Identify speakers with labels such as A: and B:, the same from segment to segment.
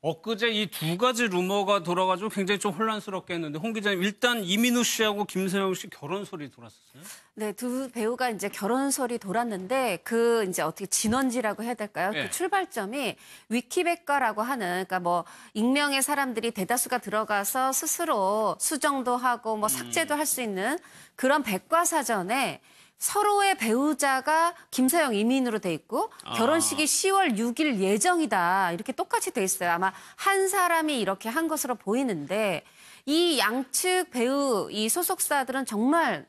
A: 엊그제 이 두 가지 루머가 돌아가지고 굉장히 좀 혼란스럽게 했는데 홍 기자님 일단 이민우 씨하고 김서영 씨 결혼 소리 돌았었어요?
B: 네, 두 배우가 이제 결혼 소리 돌았는데 그 이제 어떻게 진원지라고 해야 될까요?
A: 네.
B: 그 출발점이 위키백과라고 하는 그러니까 뭐 익명의 사람들이 대다수가 들어가서 스스로 수정도 하고 뭐 삭제도 할 수 있는 그런 백과사전에 서로의 배우자가 김서영, 이민우로 돼 있고 결혼식이 10월 6일 예정이다. 이렇게 똑같이 돼 있어요. 아마 한 사람이 이렇게 한 것으로 보이는데 이 양측 배우, 이 소속사들은 정말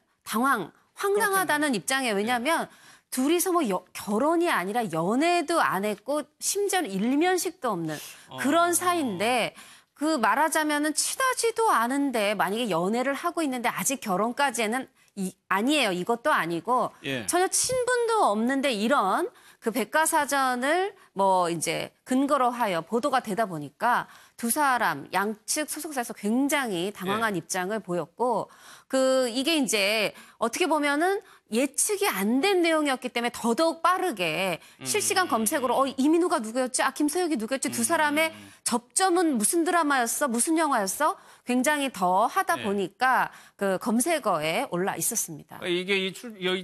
B: 황당하다는 입장이에요. 왜냐하면 둘이서 뭐 결혼이 아니라 연애도 안 했고 심지어는 일면식도 없는 그런 사이인데 그 말하자면은 친하지도 않은데 만약에 연애를 하고 있는데 아직 결혼까지는 아니에요. 이것도 아니고 전혀 친분도 없는데 이런 그 백과사전을 뭐 이제 근거로 하여 보도가 되다 보니까 두 사람 양측 소속사에서 굉장히 당황한 입장을 보였고 이게 이제 어떻게 보면은 예측이 안 된 내용이었기 때문에 더더욱 빠르게 실시간 검색으로 이민우가 누구였지? 김서영이 누구였지? 두 사람의 접점은 무슨 드라마였어? 무슨 영화였어? 굉장히 더 하다 보니까 그 검색어에 올라 있었습니다.
A: 이게 이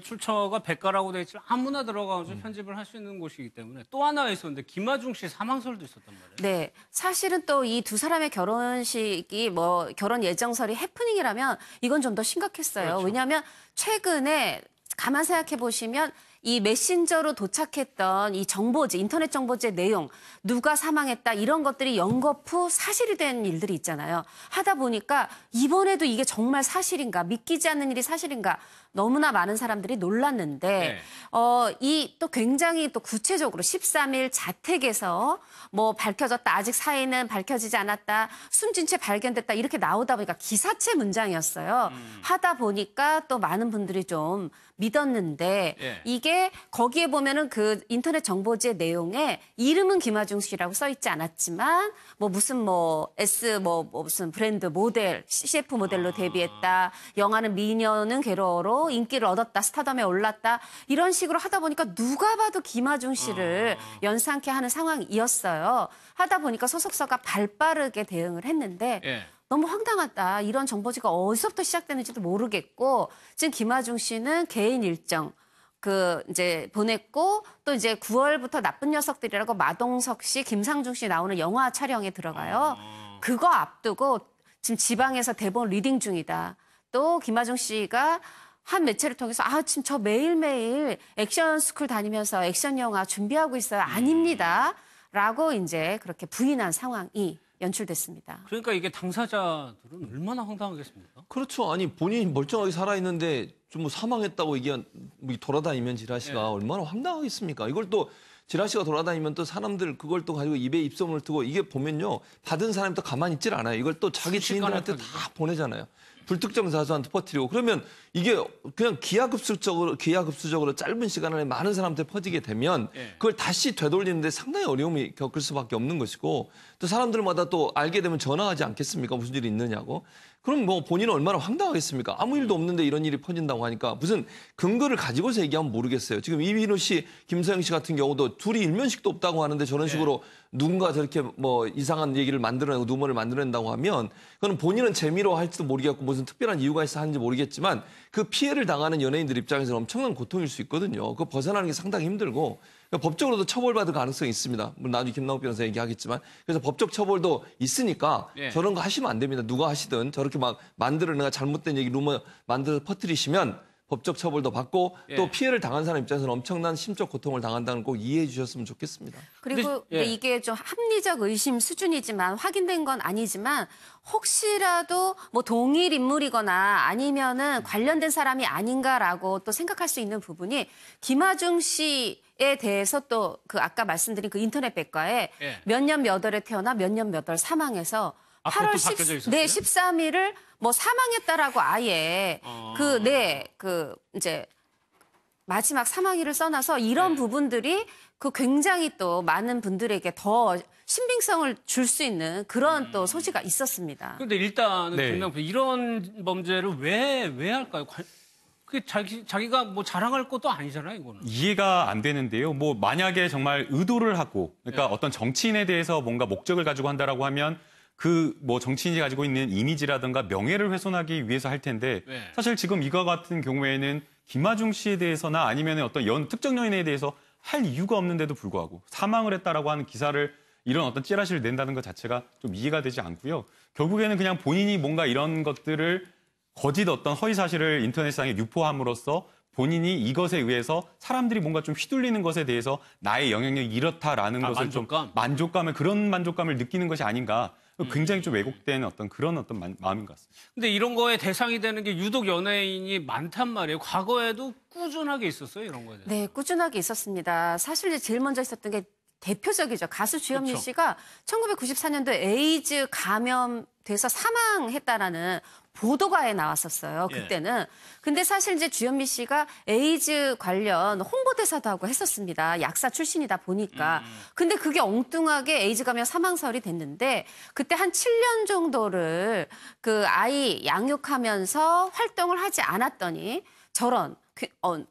A: 출처가 백과라고 돼 있지만 아무나 들어가서 편집을 할 수 있는 곳이기 때문에 또 하나 있었는데 김하중 씨 사망설도 있었단 말이에요.
B: 네, 사실은 또 이 두 사람의 결혼식이 뭐 결혼 예정설이 해프닝이라면 이건 좀 더 심각했어요.
A: 그렇죠.
B: 왜냐하면 최근에 가만 생각해 보시면 이 메신저로 도착했던 이 정보지, 인터넷 정보지의 내용, 누가 사망했다 이런 것들이 연거푸 사실이 된 일들이 있잖아요. 하다 보니까 이번에도 이게 정말 사실인가, 믿기지 않는 일이 사실인가 너무나 많은 사람들이 놀랐는데 이 또 굉장히 또 구체적으로 13일 자택에서 뭐 밝혀졌다, 아직 사인은 밝혀지지 않았다, 숨진 채 발견됐다 이렇게 나오다 보니까 기사체 문장이었어요. 하다 보니까 또 많은 분들이 좀 믿었는데 이게 거기에 보면은 그 인터넷 정보지의 내용에 이름은 김하중 씨라고 써 있지 않았지만 뭐 무슨 무슨 브랜드 모델, CF 모델로 데뷔했다. 영화는 미녀는 괴로워로 인기를 얻었다. 스타덤에 올랐다. 이런 식으로 하다 보니까 누가 봐도 김하중 씨를 연상케 하는 상황이었어요. 하다 보니까 소속사가 발빠르게 대응을 했는데 너무 황당하다. 이런 정보지가 어디서부터 시작되는지도 모르겠고 지금 김하중 씨는 개인 일정 이제 보냈고 또 이제 9월부터 나쁜 녀석들이라고 마동석 씨, 김상중 씨 나오는 영화 촬영에 들어가요. 그거 앞두고 지금 지방에서 대본 리딩 중이다. 또 김하중 씨가 한 매체를 통해서 지금 저 매일매일 액션 스쿨 다니면서 액션 영화 준비하고 있어요. 아닙니다. 라고 이제 그렇게 부인한 상황이 연출됐습니다.
A: 그러니까 이게 당사자들은 얼마나 황당하겠습니까?
C: 그렇죠. 아니 본인이 멀쩡하게 살아있는데 좀 뭐 사망했다고 돌아다니면 지라 씨가 얼마나 황당하겠습니까? 이걸 또 지라 씨가 돌아다니면 또 사람들 그걸 또 가지고 입에 입소문을 트고 이게 보면요. 받은 사람이 또 가만히 있질 않아요. 이걸 또 자기 지인들한테 다 보내잖아요. 불특정 다수한테 퍼뜨리고 그러면 이게 그냥 기하급수적으로 짧은 시간 안에 많은 사람한테 퍼지게 되면 그걸 다시 되돌리는데 상당히 어려움이 겪을 수밖에 없는 것이고 또 사람들마다 또 알게 되면 전화하지 않겠습니까? 무슨 일이 있느냐고. 그럼 뭐 본인은 얼마나 황당하겠습니까? 아무 일도 없는데 이런 일이 퍼진다고 하니까 무슨 근거를 가지고서 얘기하면 모르겠어요. 지금 이민우 씨, 김서영 씨 같은 경우도 둘이 일면식도 없다고 하는데 저런 식으로 누군가 저렇게 뭐 이상한 얘기를 만들어내고 누머를 만들어낸다고 하면 그건 본인은 재미로 할지도 모르겠고 무슨 특별한 이유가 있어 하는지 모르겠지만 그 피해를 당하는 연예인들 입장에서는 엄청난 고통일 수 있거든요. 그거 벗어나는 게 상당히 힘들고 그러니까 법적으로도 처벌받을 가능성이 있습니다. 나중에 김남욱 변호사 얘기하겠지만 그래서 법적 처벌도 있으니까 저런 거 하시면 안 됩니다. 누가 하시든 저렇게 막 만들어내가 잘못된 얘기 루머 만들어서 퍼뜨리시면 법적 처벌도 받고 또 피해를 당한 사람 입장에서는 엄청난 심적 고통을 당한다는 거 꼭 이해해 주셨으면 좋겠습니다.
B: 그리고 이게 좀 합리적 의심 수준이지만 확인된 건 아니지만 혹시라도 뭐 동일 인물이거나 아니면은 관련된 사람이 아닌가라고 또 생각할 수 있는 부분이 김하중 씨에 대해서 또 아까 말씀드린 그 인터넷 백과에 몇 년 몇 월에 태어나 몇 년 몇 월 사망해서 8월 13일을 뭐 사망했다라고 아예 이제 마지막 사망일을 써놔서 이런 부분들이 굉장히 또 많은 분들에게 더 신빙성을 줄 수 있는 그런 또 소지가 있었습니다.
A: 그런데 일단은 김남편 이런 범죄를 왜 할까요? 그게 자기가 뭐 자랑할 것도 아니잖아요, 이거는.
D: 이해가 안 되는데요. 뭐 만약에 정말 의도를 하고 그러니까
A: 네.
D: 어떤 정치인에 대해서 뭔가 목적을 가지고 한다라고 하면 그 뭐 정치인이 가지고 있는 이미지라든가 명예를 훼손하기 위해서 할 텐데
A: 네.
D: 사실 지금 이거 같은 경우에는 김하중 씨에 대해서나 아니면 어떤 특정 연예인에 대해서 할 이유가 없는데도 불구하고 사망을 했다라고 하는 기사를 이런 어떤 찌라시를 낸다는 것 자체가 좀 이해가 되지 않고요. 결국에는 그냥 본인이 뭔가 이런 것들을 거짓 어떤 허위 사실을 인터넷상에 유포함으로써 본인이 이것에 의해서 사람들이 뭔가 좀 휘둘리는 것에 대해서 나의 영향력이 이렇다라는 것을
A: 만족감?
D: 좀 그런 만족감을 느끼는 것이 아닌가. 굉장히 좀 왜곡된 어떤 그런 어떤 마음인 것 같습니다.
A: 근데 이런 거에 대상이 되는 게 유독 연예인이 많단 말이에요. 과거에도 꾸준하게 있었어요, 이런 거에 대해서.
B: 네, 꾸준하게 있었습니다. 사실 이제 제일 먼저 있었던 게 대표적이죠. 가수 주현미
A: 그렇죠.
B: 씨가 1994년도에 에이즈 감염돼서 사망했다라는 보도가에 나왔었어요.
A: 예.
B: 그때는. 근데 사실 이제 주현미 씨가 에이즈 관련 홍보대사도 하고 했었습니다. 약사 출신이다 보니까. 근데 그게 엉뚱하게 에이즈 감염 사망설이 됐는데 그때 한 7년 정도를 그 아이 양육하면서 활동을 하지 않았더니 저런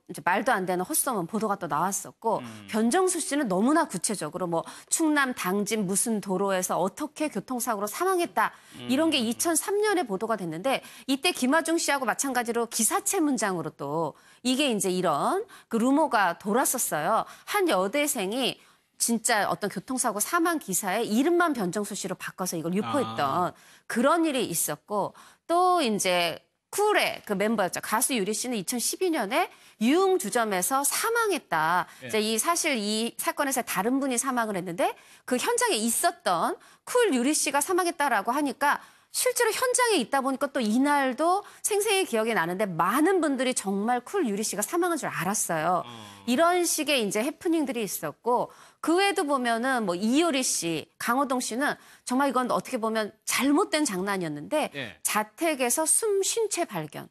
B: 이제 말도 안 되는 헛소문 보도가 또 나왔었고 변정수 씨는 너무나 구체적으로 뭐 충남 당진 무슨 도로에서 어떻게 교통사고로 사망했다 이런 게 2003년에 보도가 됐는데 이때 김하중 씨하고 마찬가지로 기사체 문장으로 또 이게 이제 이런 그 루머가 돌았었어요. 한 여대생이 진짜 어떤 교통사고 사망 기사에 이름만 변정수 씨로 바꿔서 이걸 유포했던 그런 일이 있었고 또 이제 쿨의 그 멤버였죠. 가수 유리 씨는 2012년에 유흥주점에서 사망했다.
A: 예.
B: 이제 사실 이 사건에서 다른 분이 사망을 했는데 그 현장에 있었던 쿨 유리 씨가 사망했다라고 하니까 실제로 현장에 있다 보니까 또 이날도 생생히 기억이 나는데 많은 분들이 정말 쿨 유리 씨가 사망한 줄 알았어요. 이런 식의 이제 해프닝들이 있었고 그 외에도 보면은 뭐 이효리 씨, 강호동 씨는 정말 이건 어떻게 보면 잘못된 장난이었는데
A: 예.
B: 자택에서 숨 쉰 채 발견.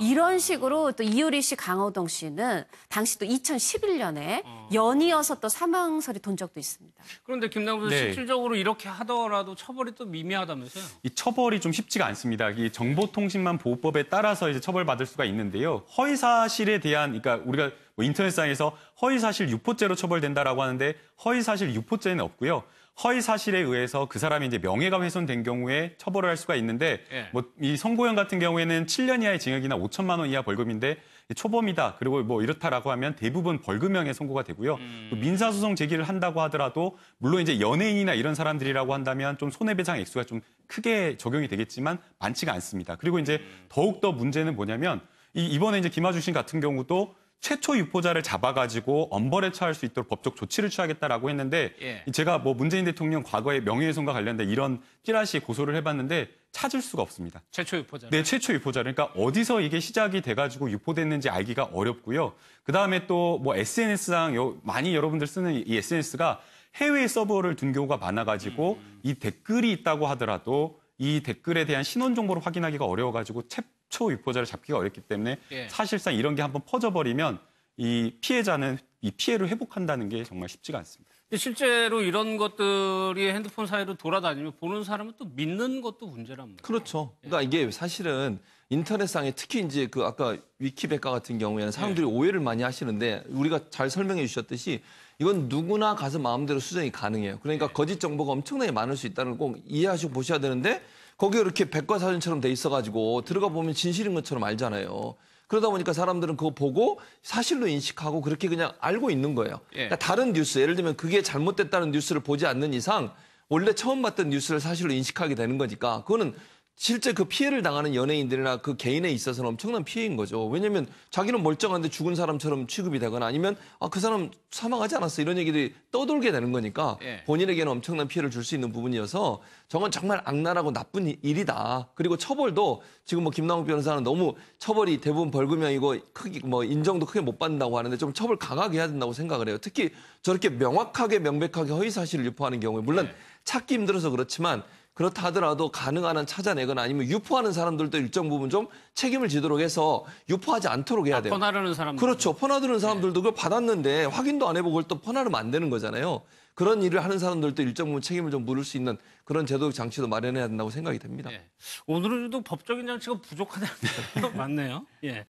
B: 이런 식으로 또 이효리 씨, 강호동 씨는 당시 또 2011년에 연이어서 또 사망설이 돈 적도 있습니다.
A: 그런데 김남국
D: 네.
A: 실질적으로 이렇게 하더라도 처벌이 또 미미하다면서요?
D: 이 처벌이 좀 쉽지가 않습니다. 이 정보통신만 보호법에 따라서 이제 처벌받을 수가 있는데요. 허위 사실에 대한 그러니까 우리가 뭐 인터넷상에서 허위 사실 유포죄로 처벌된다라고 하는데 허위 사실 유포죄는 없고요. 허위 사실에 의해서 그 사람이 이제 명예가 훼손된 경우에 처벌을 할 수가 있는데
A: 예.
D: 뭐 이 선고형 같은 경우에는 7년 이하의 징역이나 5천만 원 이하 벌금인데 초범이다. 그리고 뭐 이렇다라고 하면 대부분 벌금형에 선고가 되고요. 또 민사소송 제기를 한다고 하더라도 물론 이제 연예인이나 이런 사람들이라고 한다면 좀 손해배상 액수가 좀 크게 적용이 되겠지만 많지가 않습니다. 그리고 이제 더욱더 문제는 뭐냐면 이번에 이제 김하중 씨 같은 경우도 최초 유포자를 잡아가지고 엄벌에 처할 수 있도록 법적 조치를 취하겠다라고 했는데
A: 예.
D: 제가 뭐 문재인 대통령 과거에 명예훼손과 관련된 이런 찌라시 고소를 해봤는데 찾을 수가 없습니다.
A: 최초 유포자.
D: 네, 최초 유포자를. 그러니까 어디서 이게 시작이 돼가지고 유포됐는지 알기가 어렵고요. 그다음에 또 뭐 SNS상 많이 여러분들 쓰는 이 SNS가 해외 서버를 둔 경우가 많아가지고 이 댓글이 있다고 하더라도 이 댓글에 대한 신원 정보를 확인하기가 어려워가지고 최초 유포자를 잡기가 어렵기 때문에
A: 예.
D: 사실상 이런 게 한번 퍼져버리면 이 피해자는 이 피해를 회복한다는 게 정말 쉽지가 않습니다.
A: 근데 실제로 이런 것들이 핸드폰 사이로 돌아다니면 보는 사람은 또 믿는 것도 문제란 말이에요.
C: 그렇죠. 그러니까 이게 사실은 인터넷상에 특히 이제 그 아까 위키백과 같은 경우에는 사람들이 오해를 많이 하시는데 우리가 잘 설명해 주셨듯이 이건 누구나 가서 마음대로 수정이 가능해요. 그러니까 거짓 정보가 엄청나게 많을 수 있다는 걸 꼭 이해하시고 보셔야 되는데 거기에 이렇게 백과사전처럼 돼 있어가지고 들어가 보면 진실인 것처럼 알잖아요. 그러다 보니까 사람들은 그거 보고 사실로 인식하고 그렇게 그냥 알고 있는 거예요.
A: 예.
C: 그러니까 다른 뉴스, 예를 들면 그게 잘못됐다는 뉴스를 보지 않는 이상 원래 처음 봤던 뉴스를 사실로 인식하게 되는 거니까 그거는 실제 그 피해를 당하는 연예인들이나 그 개인에 있어서는 엄청난 피해인 거죠. 왜냐하면 자기는 멀쩡한데 죽은 사람처럼 취급이 되거나 아니면 그 사람 사망하지 않았어 이런 얘기들이 떠돌게 되는 거니까
A: 예.
C: 본인에게는 엄청난 피해를 줄 수 있는 부분이어서 저건 정말 악랄하고 나쁜 일이다. 그리고 처벌도 지금 뭐 김남욱 변호사는 너무 처벌이 대부분 벌금형이고 크게 뭐 인정도 크게 못 받는다고 하는데 좀 처벌 강하게 해야 된다고 생각을 해요. 특히 저렇게 명확하게 명백하게 허위 사실을 유포하는 경우에 물론 찾기 힘들어서 그렇지만 그렇다 하더라도 가능한 한 찾아내거나 아니면 유포하는 사람들도 일정 부분 좀 책임을 지도록 해서 유포하지 않도록 해야 돼요.
A: 퍼나르는 사람들.
C: 그렇죠. 퍼나드는 사람들도 그걸 받았는데 확인도 안 해보고 그걸 또 퍼나르면 안 되는 거잖아요. 그런 일을 하는 사람들도 일정 부분 책임을 좀 물을 수 있는 그런 제도 장치도 마련해야 된다고 생각이 됩니다.
A: 예. 오늘은 또 법적인 장치가 부족하다는 맞네요. 예.